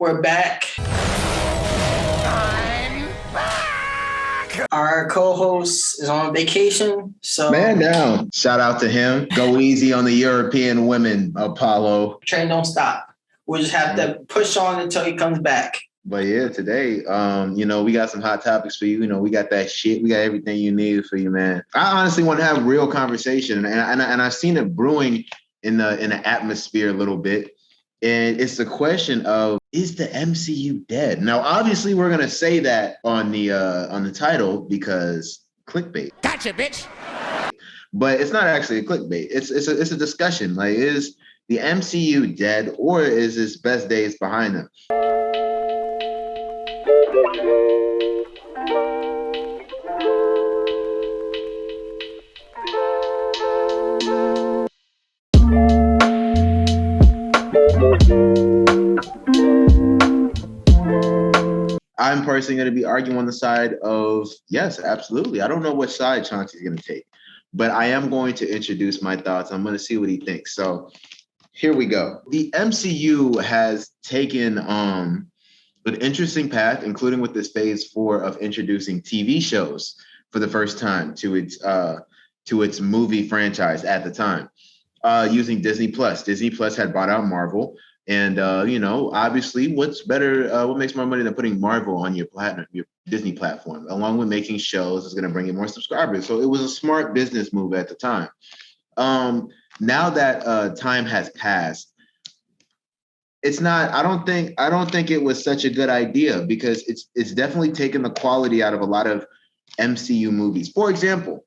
We're back. I'm back. Our co-host is on vacation, so man down. Shout out to him. Go easy on the European women, Apollo. Train don't stop. We'll just have to push on until he comes back. But yeah, today, we got some hot topics for you. We got that shit. We got everything you need for you, man. I honestly want to have real conversation, and I've seen it brewing in the atmosphere a little bit. And it's the question of, is the MCU dead? Now, obviously, we're gonna say that on the title because clickbait. Gotcha, bitch. But it's not actually a clickbait. It's a discussion. Like, is the MCU dead, or is its best days behind them? I'm personally going to be arguing on the side of, yes, absolutely. I don't know which side Chauncey's going to take, but I am going to introduce my thoughts. I'm going to see what he thinks. So here we go. The MCU has taken an interesting path, including with this phase 4 of introducing TV shows for the first time to its movie franchise at the time, using Disney Plus. Disney Plus had bought out Marvel. And, obviously, what's better, what makes more money than putting Marvel on your Disney platform, along with making shows is going to bring in more subscribers. So it was a smart business move at the time. Now that time has passed, it's not, I don't think it was such a good idea, because it's definitely taken the quality out of a lot of MCU movies. For example,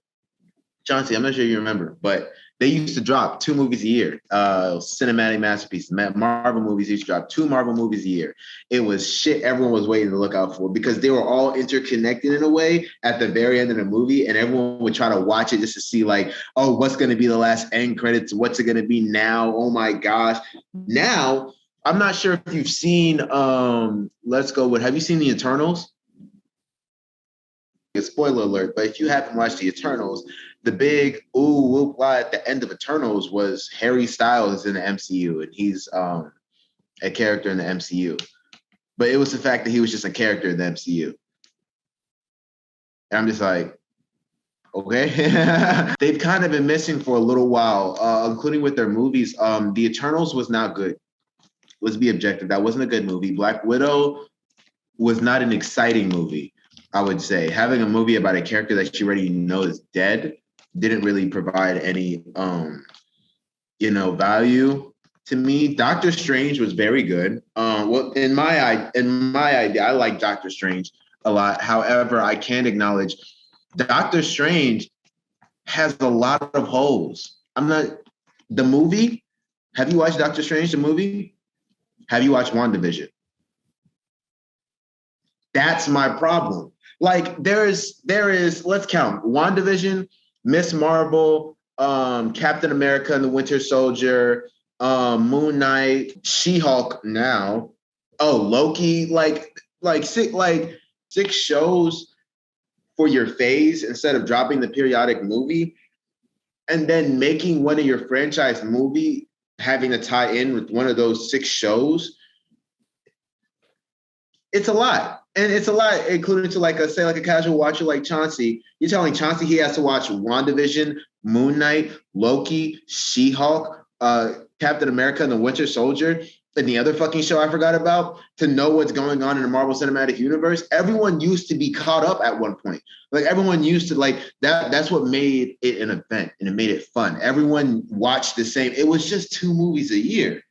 Chauncey, I'm not sure you remember, but they used to drop 2 movies a year, cinematic masterpieces. Marvel movies used to drop 2 Marvel movies a year. It was shit everyone was waiting to look out for, because they were all interconnected in a way at the very end of the movie, and everyone would try to watch it just to see, like, oh, what's going to be the last end credits? What's it going to be now? Oh my gosh. Now, I'm not sure if you've seen, have you seen The Eternals? A spoiler alert, but if you haven't watched The Eternals, the big whoop at the end of Eternals was Harry Styles in the MCU, and he's a character in the MCU. But it was the fact that he was just a character in the MCU. And I'm just like, okay. They've kind of been missing for a little while, including with their movies. The Eternals was not good. Let's be objective. That wasn't a good movie. Black Widow was not an exciting movie, I would say. Having a movie about a character that you already know is dead didn't really provide any, value to me. Doctor Strange was very good. In my idea, I like Doctor Strange a lot. However, I can acknowledge Doctor Strange has a lot of holes. The movie. Have you watched Doctor Strange, the movie? Have you watched WandaVision? That's my problem. Like, there is, let's count. WandaVision, Miss Marvel, Captain America and the Winter Soldier, Moon Knight, She-Hulk now. Oh, Loki, like 6 shows for your phase instead of dropping the periodic movie, and then making one of your franchise movie having to tie in with one of those 6 shows. It's a lot. And it's a lot, including to like a casual watcher like Chauncey. You're telling Chauncey he has to watch WandaVision, Moon Knight, Loki, She-Hulk, Captain America and the Winter Soldier, and the other fucking show I forgot about, to know what's going on in the Marvel Cinematic Universe. Everyone used to be caught up at one point. Like, everyone used to, like, that's what made it an event, and it made it fun. Everyone watched the same. It was just 2 movies a year.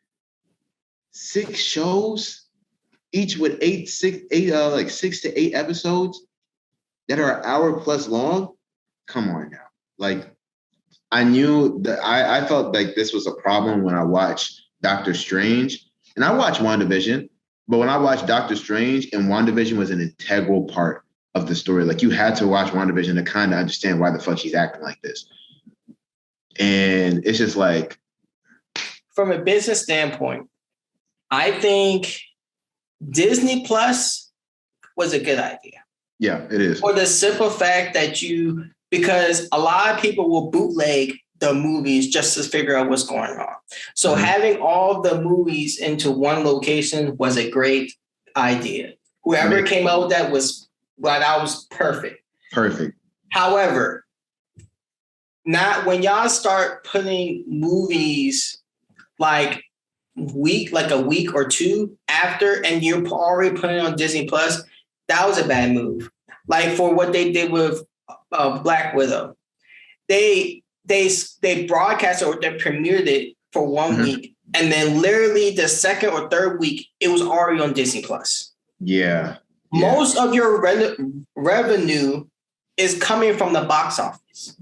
6 shows? Each with 6 to 8 episodes that are an hour plus long. Come on now. Like, I knew that I felt like this was a problem when I watched Doctor Strange, and I watched WandaVision, but when I watched Doctor Strange, and WandaVision was an integral part of the story. Like, you had to watch WandaVision to kind of understand why the fuck she's acting like this. And it's just like, from a business standpoint, I think Disney Plus was a good idea. Yeah, it is. For the simple fact that because a lot of people will bootleg the movies just to figure out what's going on. So having all the movies into one location was a great idea. Whoever came out with that was perfect. Perfect. However, not when y'all start putting movies like a week or two after, and you're already putting it on Disney Plus, that was a bad move. Like for what they did with Black Widow, they broadcast or they premiered it for 1 week, and then literally the second or third week, it was already on Disney Plus. Yeah. Most of your revenue is coming from the box office,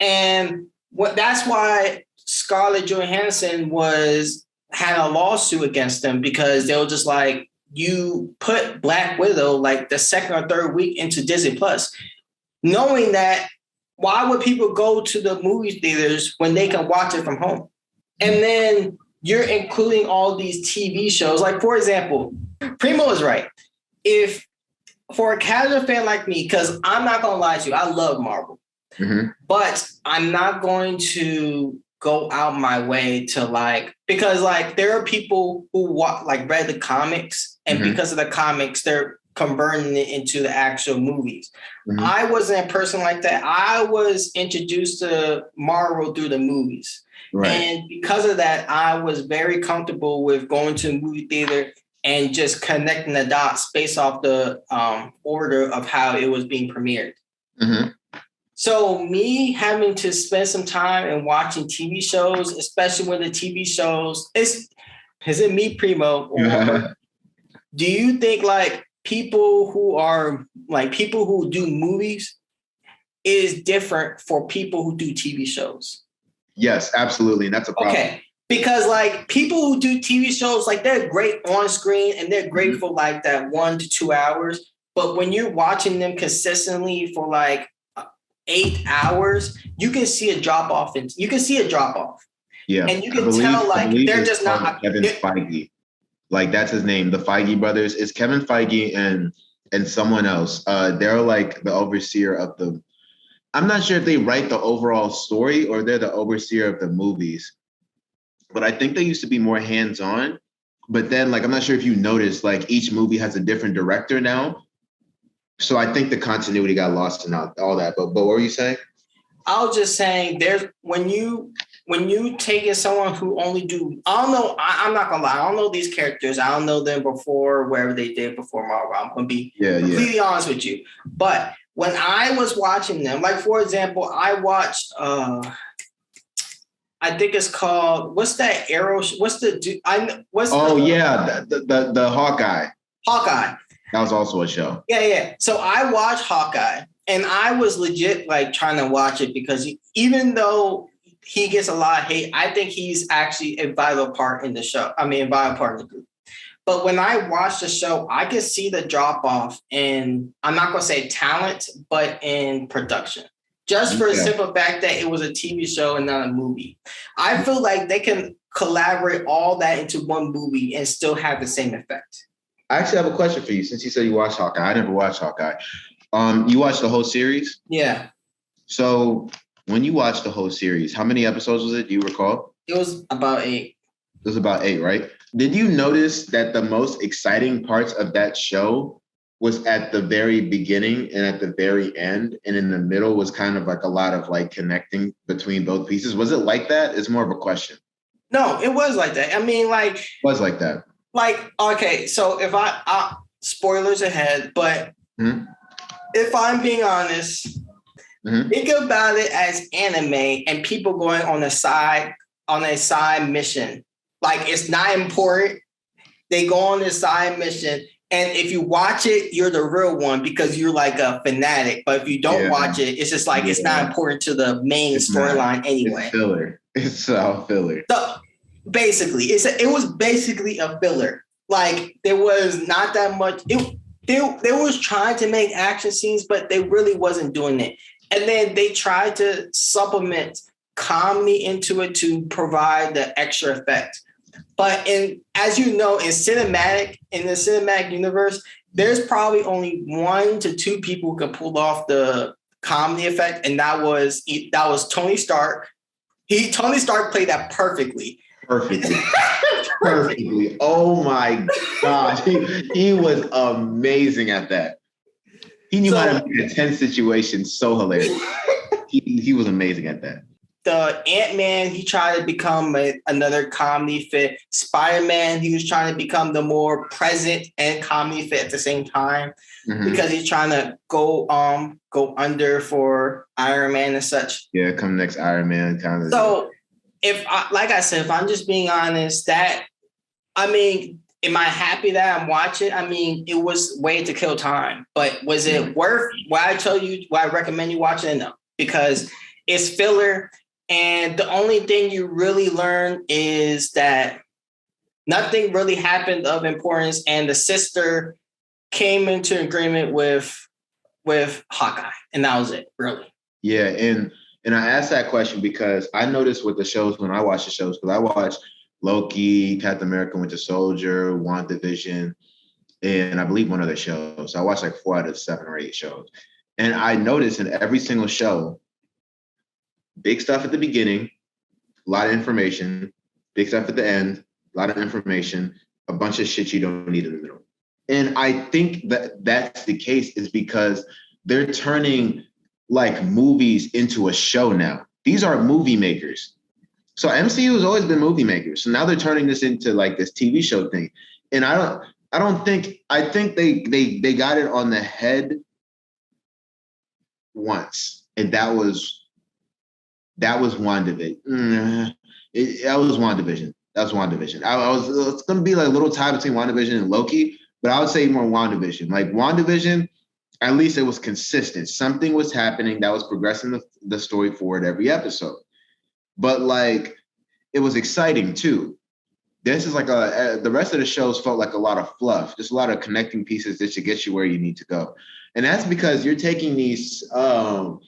and that's why Scarlett Johansson had a lawsuit against them, because they were just like, you put Black Widow like the second or third week into Disney Plus, knowing that why would people go to the movie theaters when they can watch it from home? And then you're including all these TV shows. Like, for example, Primo is right. If for a casual fan like me, because I'm not going to lie to you, I love Marvel, but I'm not going to go out my way to because there are people who read the comics, and because of the comics, they're converting it into the actual movies. I wasn't a person like that. I was introduced to Marvel through the movies. Right. And because of that, I was very comfortable with going to a movie theater and just connecting the dots based off the order of how it was being premiered. So me having to spend some time and watching TV shows, especially when the TV shows, is it me, Primo? Or do you think people who do movies is different for people who do TV shows? Yes, absolutely. And that's a problem. Okay. Because people who do TV shows, they're great on screen and they're great for that 1 to 2 hours. But when you're watching them consistently for 8 hours, you can see a drop off. Yeah. And you can tell they're just not Kevin Feige. That's his name. The Feige brothers. It's Kevin Feige and someone else. They're the overseer of the. I'm not sure if they write the overall story or they're the overseer of the movies, but I think they used to be more hands-on. But then I'm not sure if you noticed, each movie has a different director now. So I think the continuity got lost in all that. But what were you saying? I was just saying when you taking someone who only I don't know, I'm not gonna lie, I don't know these characters. I don't know them before wherever they did before Marvel. I'm gonna be completely honest with you. But when I was watching them, for example, I watched I think it's called, what's that arrow? What's the the Hawkeye. Hawkeye. That was also a show. Yeah. So I watched Hawkeye, and I was legit trying to watch it because even though he gets a lot of hate, I think he's actually a vital part in the show. A vital part of the group. But when I watched the show, I could see the drop off in, I'm not going to say talent, but in production. Just for the simple fact that it was a TV show and not a movie. I feel like they can collaborate all that into one movie and still have the same effect. I actually have a question for you. Since you said you watched Hawkeye, I never watched Hawkeye. You watched the whole series? Yeah. So when you watched the whole series, how many episodes was it? Do you recall? It was about 8. It was about 8, right? Did you notice that the most exciting parts of that show was at the very beginning and at the very end, and in the middle was kind of a lot of connecting between both pieces? Was it like that? It's more of a question. No, it was like that. It was like that. Okay, so if I spoilers ahead, but if I'm being honest, think about it as anime and people going on a side mission. It's not important. They go on this side mission, and if you watch it, you're the real one because you're a fanatic. But if you don't watch it, it's just it's not important to the main storyline anyway. It's filler. It's all filler. So basically, it was basically a filler. There was not that much. They was trying to make action scenes, but they really wasn't doing it. And then they tried to supplement comedy into it to provide the extra effect. But as you know, in the cinematic universe, there's probably only 1 to 2 people who can pull off the comedy effect, and that was Tony Stark. Tony Stark played that perfectly. Perfectly. Oh my gosh. He was amazing at that. He knew how to make a tense situation so hilarious. He was amazing at that. The Ant-Man, he tried to become another comedy fit. Spider-Man, he was trying to become the more present and comedy fit at the same time, because he's trying to go under for Iron Man and such. Yeah, come next Iron Man kind of. So if I'm just being honest, am I happy that I'm watching? I mean, it was way to kill time, but was it worth why I recommend you watching it? No, because it's filler. And the only thing you really learn is that nothing really happened of importance, and the sister came into agreement with Hawkeye, and that was it, really. Yeah, and I asked that question because I noticed with the shows when I watch the shows, because I watch Loki, Captain America, Winter Soldier, WandaVision, and I believe one other show. So I watched like 4 out of 7 or 8 shows, and I noticed in every single show, big stuff at the beginning, a lot of information, big stuff at the end, a lot of information, a bunch of shit you don't need in the middle. And I think that that's the case is because they're turning like movies into a show now. These are movie makers. So MCU has always been movie makers. So now they're turning this into like this TV show thing. And I think they got it on the head once. And that was WandaVision. That was WandaVision. It's going to be like a little tie between WandaVision and Loki, but I would say more WandaVision. Like WandaVision, at least it was consistent. Something was happening that was progressing the story forward every episode. But like, it was exciting too. This is like the rest of the shows felt like a lot of fluff, just a lot of connecting pieces that should get you where you need to go. And that's because you're taking these 6-hour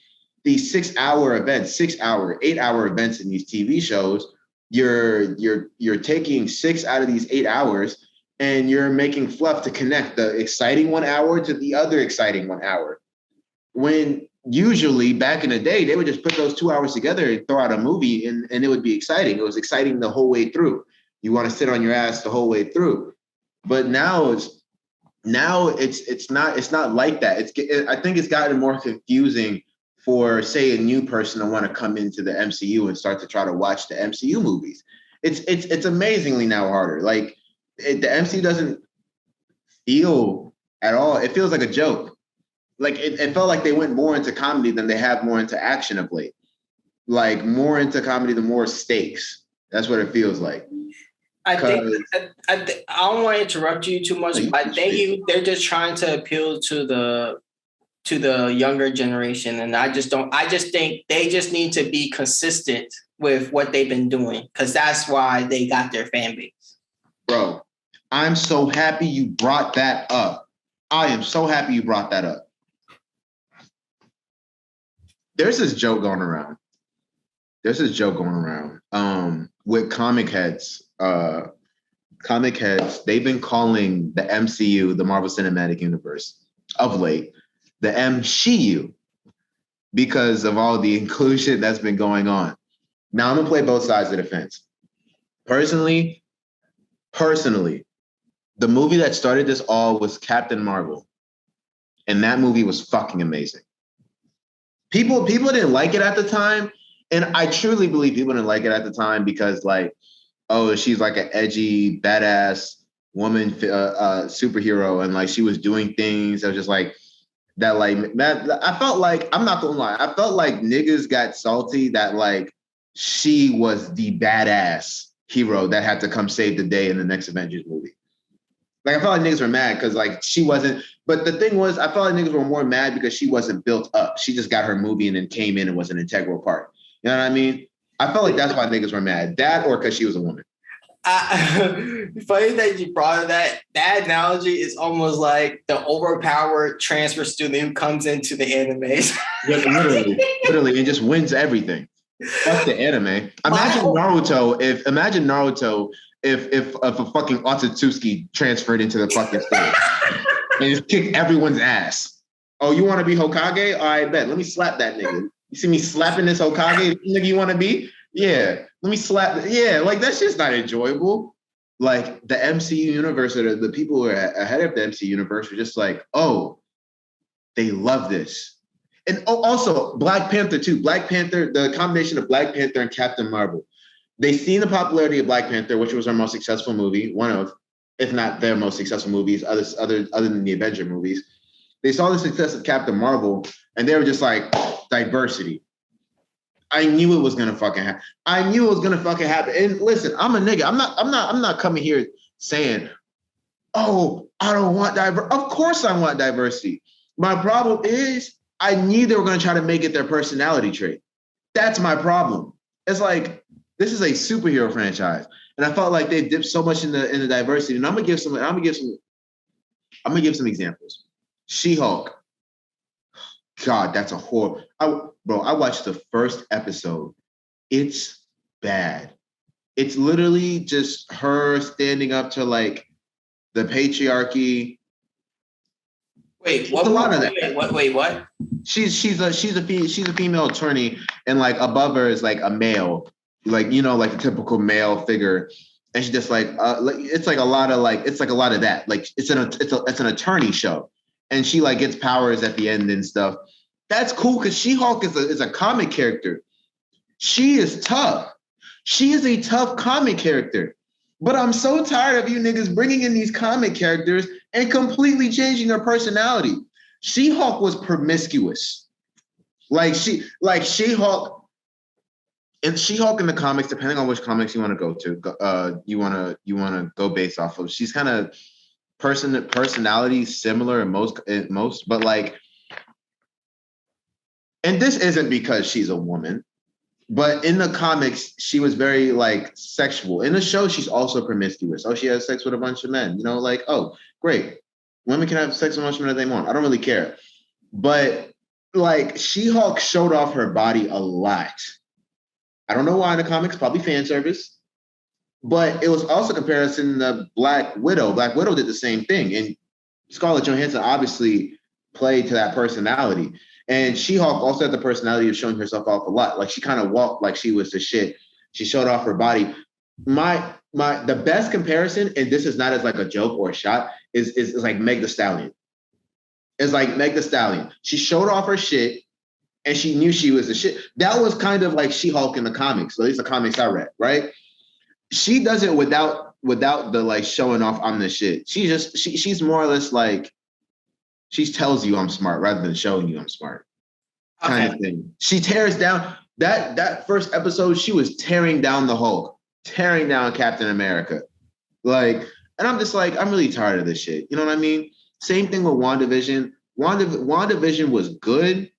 events, 8-hour events in these TV shows. You're taking 6 out of these 8 hours and you're making fluff to connect the exciting 1 hour to the other exciting 1 hour. When usually back in the day, they would just put those 2 hours together and throw out a movie and it would be exciting. It was exciting the whole way through. You want to sit on your ass the whole way through. But now it's not like that. I think it's gotten more confusing for, say, a new person to want to come into the MCU and start to try to watch the MCU movies. It's amazingly now harder. Like the MCU doesn't feel at all. It feels like a joke. Like it felt like they went more into comedy than they have more into action of late. Like more into comedy, the more stakes. That's what it feels like. I don't want to interrupt you too much, but I think they're just trying to appeal to the younger generation, and I just think they just need to be consistent with what they've been doing, because that's why they got their fan base. Bro, I'm so happy you brought that up. I am so happy you brought that up. There's this joke going around. With comic heads. They've been calling the MCU, the Marvel Cinematic Universe, of late, the MCU, because of all the inclusion that's been going on. Now I'm gonna play both sides of the fence. Personally, the movie that started this all was Captain Marvel, and that movie was fucking amazing. People didn't like it at the time, and I truly believe people didn't like it at the time because, like, oh, she's like an edgy, badass woman superhero, and like she was doing things that was just like that. Like that, I felt like, I'm not gonna lie, I felt like niggas got salty that like she was the badass hero that had to come save the day in the next Avengers movie. Like I felt like niggas were mad because like she wasn't. But the thing was, I felt like niggas were more mad because she wasn't built up. She just got her movie and then came in and was an integral part. You know what I mean? I felt like that's why niggas were mad. That or because she was a woman. Funny that you brought that. That analogy is almost like the overpowered transfer student who comes into the anime. Yeah, literally, and just wins everything. Fuck the anime. Imagine Naruto if a fucking Otsutsuki transferred into the fucking stage and just kicked everyone's ass. Oh, you want to be Hokage? All right, bet. Let me slap that nigga. You see me slapping this Hokage nigga you want to be? Yeah. Let me slap. Yeah, like that's just not enjoyable. Like the MCU universe or the people who are ahead of the MCU universe are just like, oh, they love this. And also Black Panther too. Black Panther, the combination of Black Panther and Captain Marvel. They've seen the popularity of Black Panther, which was our most successful movie, one of, if not their most successful movies, other than the Avenger movies. They saw the success of Captain Marvel, and they were just like, diversity. I knew it was gonna fucking happen. I knew it was gonna fucking happen. And listen, I'm a nigga. I'm not coming here saying, oh, I don't want diversity. Of course I want diversity. My problem is I knew they were gonna try to make it their personality trait. That's my problem. It's like this is a superhero franchise, and I felt like they dipped so much in the diversity. And I'm gonna give some examples. She-Hulk. God, that's a horror. I watched the first episode. It's bad. It's literally just her standing up to like the patriarchy. Wait, what? A lot of that. Wait, what? She's a female attorney, and like above her is like a male, like like a typical male figure, and she just like it's like a lot of that. Like it's an attorney show, and she like gets powers at the end and stuff. That's cool because She-Hulk is a comic character. She is tough. She is a tough comic character. But I'm so tired of you niggas bringing in these comic characters and completely changing their personality. She-Hulk was promiscuous. She-Hulk in the comics, depending on which comics you want to go to, you want to go based off of. She's kind of personality similar in most, but like, and this isn't because she's a woman. But in the comics, she was very like sexual. In the show, she's also promiscuous. Oh, she has sex with a bunch of men. Like, oh, great. Women can have sex with as much men as they want. I don't really care. But like She-Hulk showed off her body a lot. I don't know why in the comics, probably fan service. But it was also comparison to Black Widow. Black Widow did the same thing. And Scarlett Johansson obviously played to that personality. And She-Hulk also had the personality of showing herself off a lot. Like she kind of walked like she was the shit. She showed off her body. The best comparison, and this is not as like a joke or a shot, is like Meg the Stallion. It's like Meg the Stallion. She showed off her shit, and she knew she was the shit. That was kind of like She-Hulk in the comics, at least the comics I read, right? She does it without the like showing off I'm the shit. She's more or less like, she tells you I'm smart rather than showing you I'm smart. Kind of thing. She tears down that first episode. She was tearing down the Hulk, tearing down Captain America. Like, and I'm just like, I'm really tired of this shit. You know what I mean? Same thing with WandaVision. WandaVision was good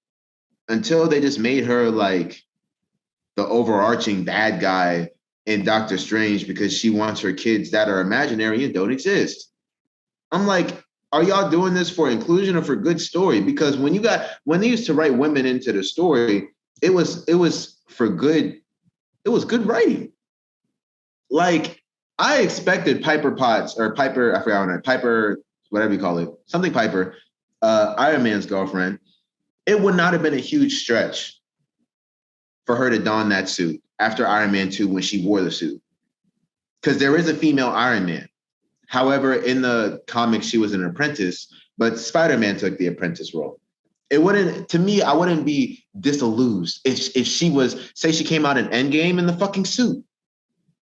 until they just made her like the overarching bad guy in Doctor Strange because she wants her kids that are imaginary and don't exist. I'm like, are y'all doing this for inclusion or for good story? Because when they used to write women into the story, it was for good. It was good writing. Like I expected Piper Potts or Piper, I forgot her name, Piper, whatever you call it, something Piper, Iron Man's girlfriend. It would not have been a huge stretch for her to don that suit after Iron Man 2 when she wore the suit. Because there is a female Iron Man. However, in the comics, she was an apprentice, but Spider-Man took the apprentice role. I wouldn't be disillusioned if she was, say she came out in Endgame in the fucking suit.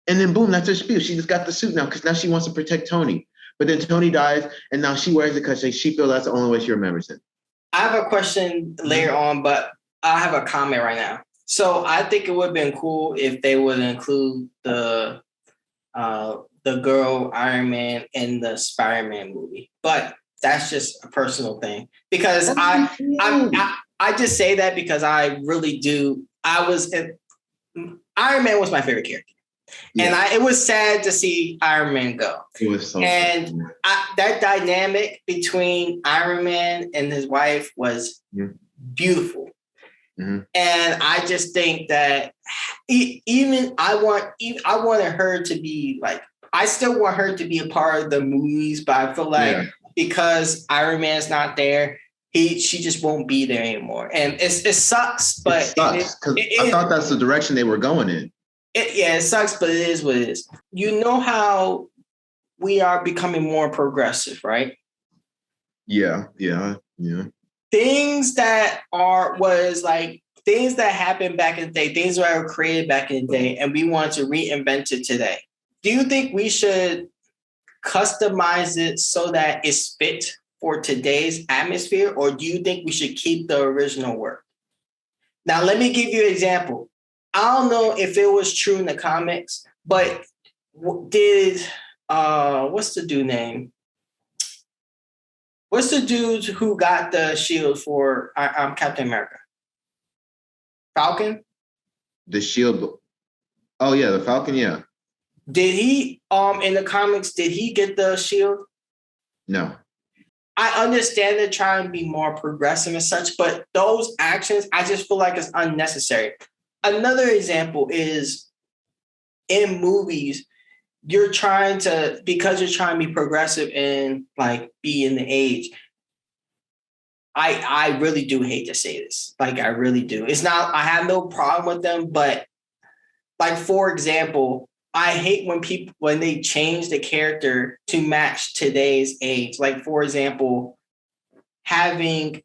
And then boom, that's her spiel. She just got the suit now because now she wants to protect Tony. But then Tony dies and now she wears it because she feels that's the only way she remembers him. I have a question later on, but I have a comment right now. So I think it would have been cool if they would include the girl Iron Man in the Spider-Man movie, but that's just a personal thing because I just say that because I really do. Iron Man was my favorite character, and it was sad to see Iron Man go. It was so and that dynamic between Iron Man and his wife was beautiful. Mm-hmm. And I just think that I wanted her to be like, I still want her to be a part of the movies, but I feel like because Iron Man's not there, she just won't be there anymore, and it sucks. But it sucks because I thought that's the direction they were going in. It sucks, but it is what it is. You know how we are becoming more progressive, right? Yeah. Things that happened back in the day, things that were created back in the day, and we want to reinvent it today. Do you think we should customize it so that it's fit for today's atmosphere, or do you think we should keep the original work? Now, let me give you an example. I don't know if it was true in the comics, but did what's the dude name? What's the dude who got the shield for Captain America? Falcon? The shield. Oh yeah, the Falcon. Yeah. Did he in the comics? Did he get the shield? No. I understand they're trying to be more progressive and such, but those actions, I just feel like it's unnecessary. Another example is in movies, because you're trying to be progressive and like be in the age. I really do hate to say this. Like, I really do. It's not, I have no problem with them, but like, for example, I hate when they change the character to match today's age. Like, for example, having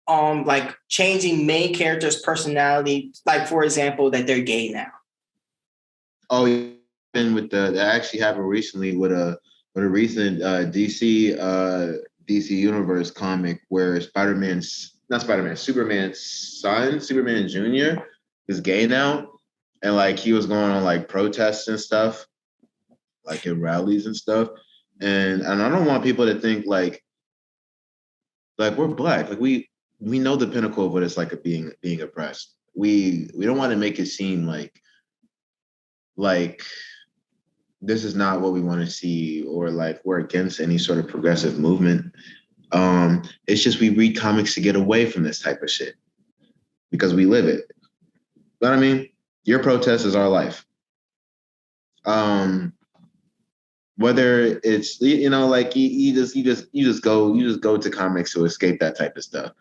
like changing main characters' personality, like for example, that they're gay now. Oh, and with that actually happened recently with a recent DC Universe comic where Superman's son, Superman Jr. is gay now. And like he was going on like protests and stuff, like in rallies and stuff. And I don't want people to think like we're black. Like we know the pinnacle of what it's like of being oppressed. We don't want to make it seem like this is not what we want to see, or like we're against any sort of progressive movement. It's just we read comics to get away from this type of shit because we live it. You know what I mean? Your protest is our life. Whether it's like you just go to comics to escape that type of stuff.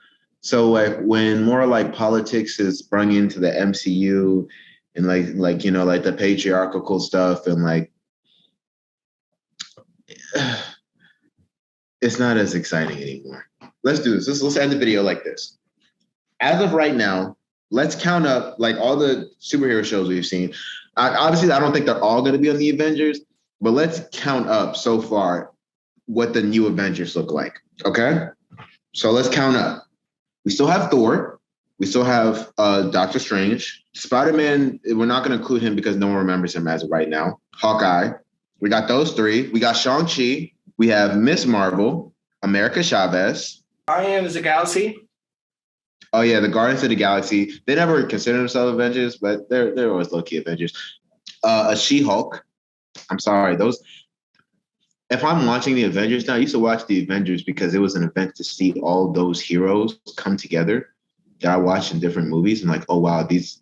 So like when more like politics is sprung into the MCU and like the patriarchal stuff and like it's not as exciting anymore. Let's do this. Let's end the video like this. As of right now, let's count up like all the superhero shows we've seen. Obviously, I don't think they're all going to be on the Avengers, but let's count up so far what the new Avengers look like. Okay? So let's count up. We still have Thor. We still have Doctor Strange. Spider-Man, we're not going to include him because no one remembers him as of right now. Hawkeye. We got those three. We got Shang-Chi. We have Miss Marvel, America Chavez. Guardians of the Galaxy. Oh yeah, the Guardians of the Galaxy. They never consider themselves Avengers, but they're always low-key Avengers. A She-Hulk. I'm sorry, those. If I'm watching the Avengers now, I used to watch the Avengers because it was an event to see all those heroes come together that I watched in different movies. And like, oh wow, these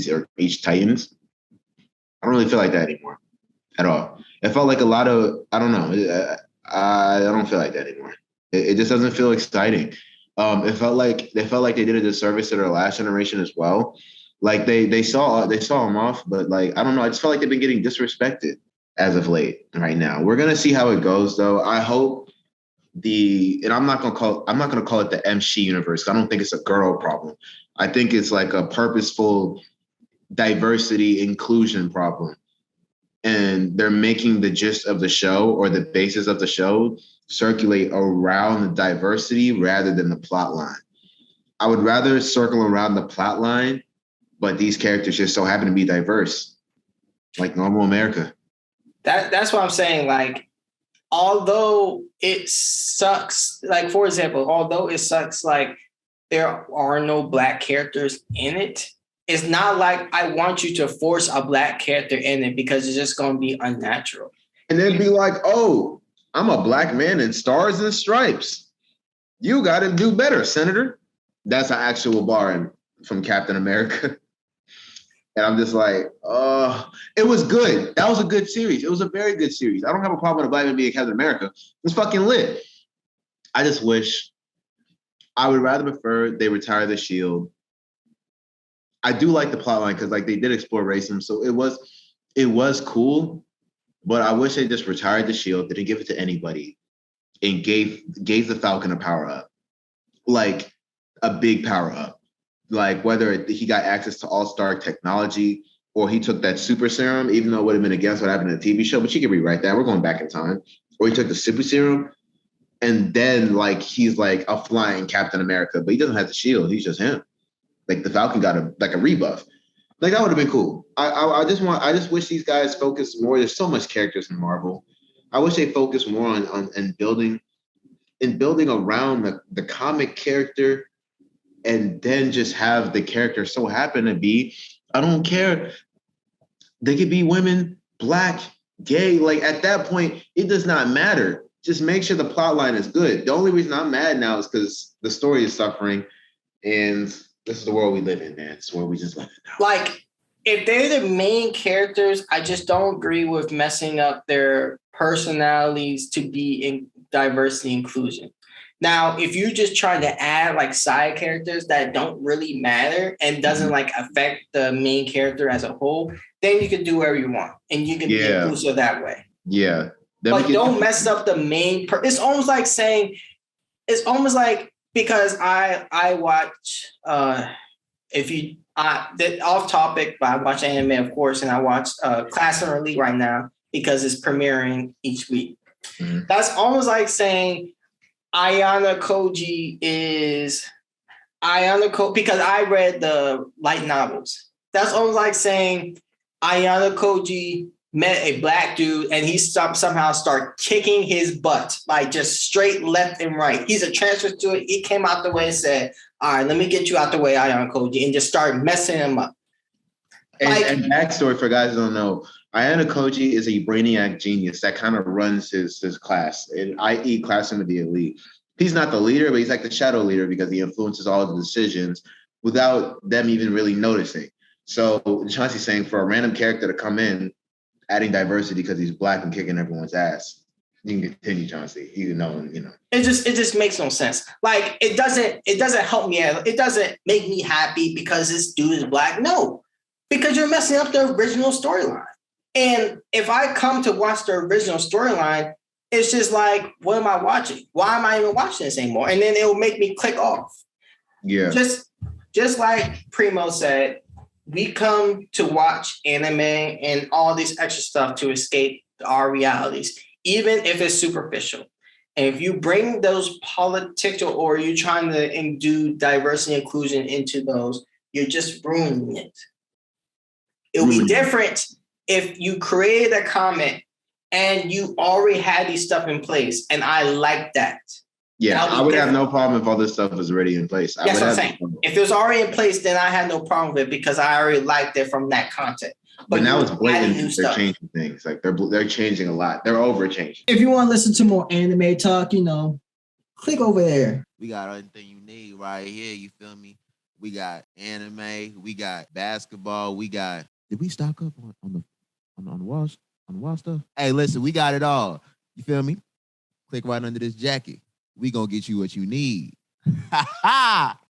are each Titans. I don't really feel like that anymore at all. It felt like a lot of, I don't know. I don't feel like that anymore. It just doesn't feel exciting. It felt like they did a disservice to their last generation as well. Like they saw them off, but like I don't know. I just felt like they've been getting disrespected as of late. Right now, we're gonna see how it goes, though. I hope and I'm not gonna call it the MC universe. I don't think it's a girl problem. I think it's like a purposeful diversity inclusion problem. And they're making the gist of the show or the basis of the show circulate around the diversity rather than the plot line. I would rather circle around the plot line, but these characters just so happen to be diverse, like normal America. That's what I'm saying. Like, although it sucks, like, for example, like there are no black characters in it, it's not like I want you to force a black character in it because it's just going to be unnatural. And they'd be like, oh, I'm a black man in stars and stripes. You got to do better, Senator. That's an actual bar from Captain America. And I'm just like, it was good. That was a good series. It was a very good series. I don't have a problem with a black man being Captain America. It was fucking lit. I just wish I would rather prefer they retire the shield. I do like the plotline because like they did explore racism, so it was cool. But I wish they just retired the shield, didn't give it to anybody, and gave the Falcon a power up, like a big power up, like whether he got access to all Stark technology or he took that super serum, even though it would have been against what happened in the TV show. But you can rewrite that. We're going back in time. Or he took the super serum, and then like he's like a flying Captain America, but he doesn't have the shield. He's just him. Like the Falcon got a rebuff. Like that would have been cool. I just wish these guys focus more. There's so much characters in Marvel. I wish they focus more on building around the comic character, and then just have the character so happen to be, I don't care. They could be women, black, gay. Like at that point, it does not matter. Just make sure the plot line is good. The only reason I'm mad now is because the story is suffering, and this is the world we live in, man. It's where we just live in now. Like, if they're the main characters, I just don't agree with messing up their personalities to be in diversity inclusion. Now, if you're just trying to add like side characters that don't really matter and doesn't like affect the main character as a whole, then you can do whatever you want and you can be inclusive that way. Yeah. But don't mess up the main. It's almost like saying, it's almost like, because I watch off topic, but I watch anime, of course, and I watch Class and Elite right now because it's premiering each week. Mm-hmm. That's almost like saying Ayana Koji because I read the light novels. That's almost like saying Ayana Koji met a black dude and he somehow start kicking his butt, like just straight left and right. He's a transfer student. He came out the way and said, all right, let me get you out the way, Ayana Koji, and just start messing him up. And backstory for guys who don't know, Ayana Koji is a brainiac genius that kind of runs his class, i.e. Classroom of the Elite. He's not the leader, but he's like the shadow leader because he influences all of the decisions without them even really noticing. So Chauncey's saying for a random character to come in, adding diversity because he's black and kicking everyone's ass. You can continue, Chauncey. You know. It just makes no sense. Like it doesn't help me. It doesn't make me happy because this dude is black. No, because you're messing up the original storyline. And if I come to watch the original storyline, it's just like, what am I watching? Why am I even watching this anymore? And then it will make me click off. Yeah. Just like Primo said, we come to watch anime and all this extra stuff to escape our realities, even if it's superficial. And if you bring those political or you're trying to do diversity and inclusion into those, you're just ruining it. It would be different if you created a comic and you already had these stuff in place. And I like that. Yeah, I would have no problem if all this stuff was already in place. That's what I'm saying. If it was already in place, then I had no problem with it because I already liked it from that content. But now it's blatant. They're changing things. Like they're changing a lot. They're over changing. If you want to listen to more anime talk, click over there. We got everything you need right here. You feel me? We got anime. We got basketball. We got. Did we stock up on the wall stuff? Hey, listen, we got it all. You feel me? Click right under this jacket. We gonna get you what you need. Ha ha!